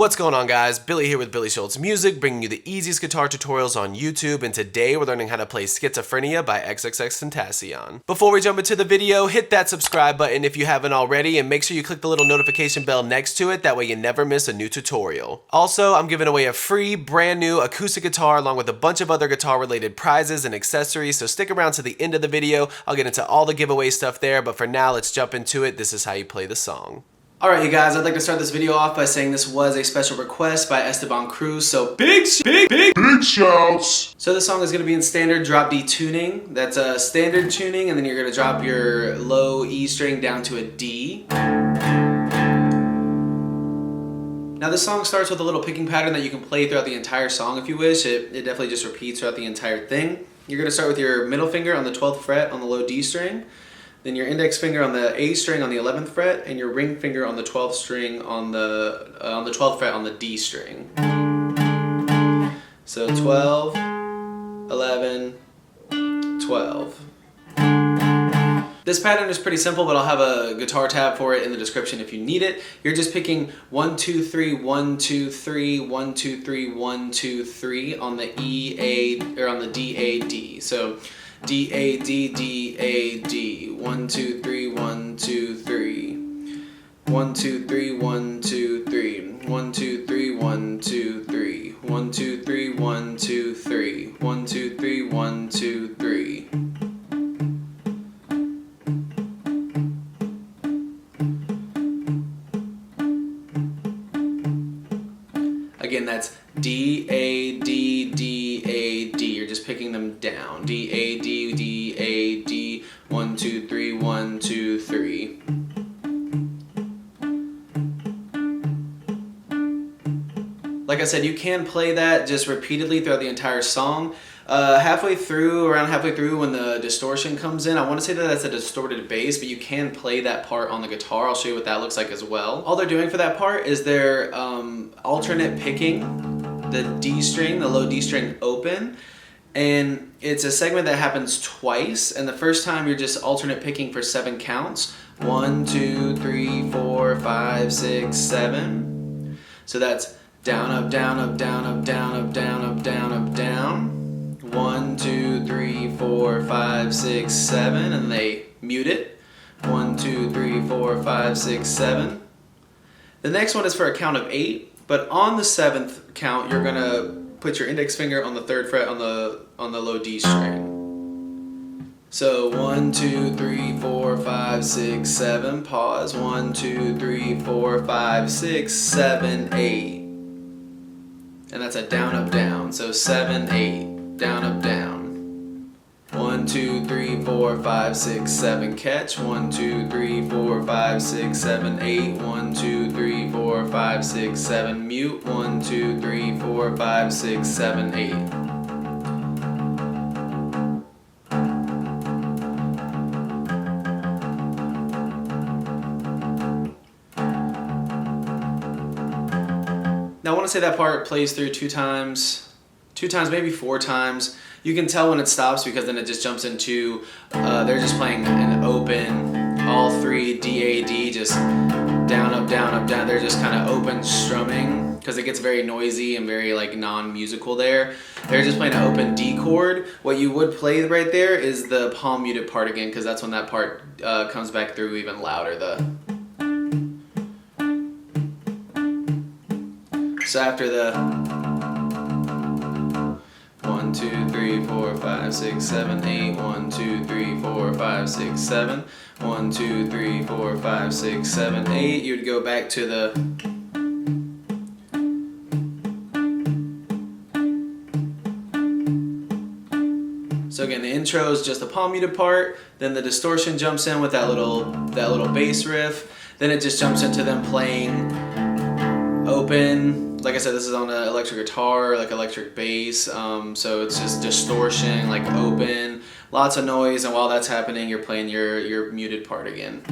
What's going on, guys? Billy here with billyshultzmusic, bringing you the easiest guitar tutorials on YouTube, and today we're learning how to play Schizophrenia by XXXTentacion. Before we jump into the video, hit that subscribe button if you haven't already, and make sure you click the little notification bell next to it, that way you never miss a new tutorial. Also, I'm giving away a free, brand new acoustic guitar along with a bunch of other guitar-related prizes and accessories, so stick around to the end of the video. I'll get into all the giveaway stuff there, but for now, let's jump into it. This is how you play the song. Alright, you guys, I'd like to start this video off by saying this was a special request by Esteban Cruz, so big shouts! So this song is going to be in standard drop D tuning. That's a standard tuning, and then you're going to drop your low E string down to a D. Now this song starts with a little picking pattern that you can play throughout the entire song if you wish. It definitely just repeats throughout the entire thing. You're going to start with your middle finger on the 12th fret on the low D string. Then your index finger on the A string on the 11th fret, and your ring finger on the 12th string on the 12th fret on the D string. So 12, 11, 12. This pattern is pretty simple, but I'll have a guitar tab for it in the description if you need it. You're just picking 1, 2, 3, 1, 2, 3, 1, 2, 3, 1, 2, 3 on the E, A, or on the D, A, D. So D, A, D, D, A, D. 1, 2, 3, 1, 2, 3. 1, 2, 3, 1, 2, 3. 1, 2, 3, 1, 2, 3. 1, 2, 3, 1, 2, 3. 1, 2, 3, 1, 2, 3. Again, that's D, A, D, D, A, D. You're just picking them down. D, A, D, D, A, D. 1, 2, 3, 1, 2, 3. Like I said, you can play that just repeatedly throughout the entire song. Around halfway through when the distortion comes in, I want to say that that's a distorted bass, but you can play that part on the guitar. I'll show you what that looks like as well. All they're doing for that part is they're alternate picking the D string, the low D string open, and it's a segment that happens twice, and the first time you're just alternate picking for 7 counts. 1, 2, 3, 4, 5, 6, 7. So that's down, up, down, up, down, up, down, up, down, up, down, up, down. 1, 2, 3, 4, 5, 6, 7, and they mute it. 1, 2, 3, 4, 5, 6, 7. The next one is for a count of 8, but on the 7th count, you're gonna put your index finger on the 3rd fret on the low D string. So 1, 2, 3, 4, 5, 6, 7. Pause. 1, 2, 3, 4, 5, 6, 7, 8. And that's a down, up, down. So 7, 8, down, up, down. 1, 2, 3, 4, 5, 6, 7. Catch. 1, 2, 3, 4, 5, 6, 7, 8. 1, 2, 3, 4, 5, 6, 7. Mute. 1, 2, 3, 4, 5, 6, 7, 8. Now I want to say that part plays through two times, maybe 4 times. You can tell when it stops because then it just jumps into, they're just playing an open, all 3 D, A, D, just down, up, down, up, down. They're just kind of open strumming because it gets very noisy and very like non-musical there. They're just playing an open D chord. What you would play right there is the palm muted part again, because that's when that part comes back through even louder. So after the 1, 2, 3, 4, 5, 6, 7, 8, 1, 2, 3, 4, 5, 6, 7, 1, 2, 3, 4, 5, 6, 7, 8, you'd go back to the So again, the intro is just the palm muted part, then the distortion jumps in with that little bass riff, then it just jumps into them playing open. Like I said, this is on an electric guitar, like electric bass, so it's just distortion, like open, lots of noise, and while that's happening, you're playing your muted part again.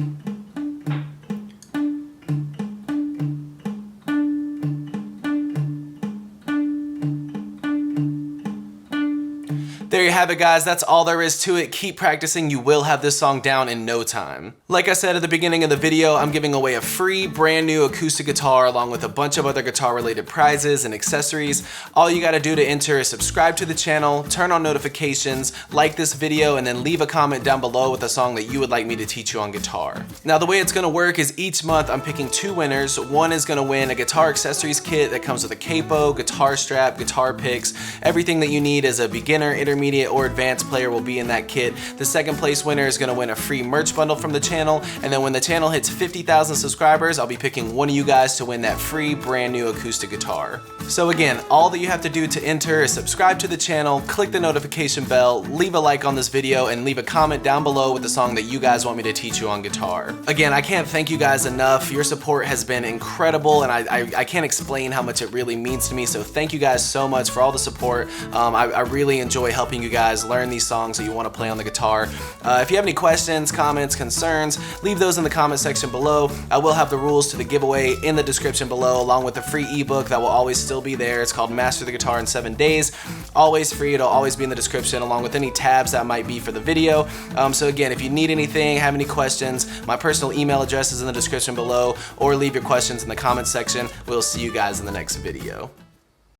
There you have it, guys. That's all there is to it. Keep practicing. You will have this song down in no time. Like I said at the beginning of the video, I'm giving away a free brand new acoustic guitar along with a bunch of other guitar related prizes and accessories. All you gotta do to enter is subscribe to the channel, turn on notifications, like this video, and then leave a comment down below with a song that you would like me to teach you on guitar. Now the way it's gonna work is each month I'm picking 2 winners. One is gonna win a guitar accessories kit that comes with a capo, guitar strap, guitar picks. Everything that you need as a beginner, intermediate, or advanced player will be in that kit. The second place winner is gonna win a free merch bundle from the channel, and then when the channel hits 50,000 subscribers, I'll be picking one of you guys to win that free brand new acoustic guitar. So again, all that you have to do to enter is subscribe to the channel, click the notification bell, leave a like on this video, and leave a comment down below with the song that you guys want me to teach you on guitar. Again, I can't thank you guys enough. Your support has been incredible, and I can't explain how much it really means to me, so thank you guys so much for all the support. I really enjoy helping you guys learn these songs that you want to play on the guitar. If you have any questions, comments, concerns, leave those in the comment section below. I will have the rules to the giveaway in the description below, along with a free ebook that will always still be there. It's called Master the Guitar in 7 Days. Always free. It'll always be in the description, along with any tabs that might be for the video. So again, if you need anything, have any questions, my personal email address is in the description below, or leave your questions in the comment section. We'll see you guys in the next video.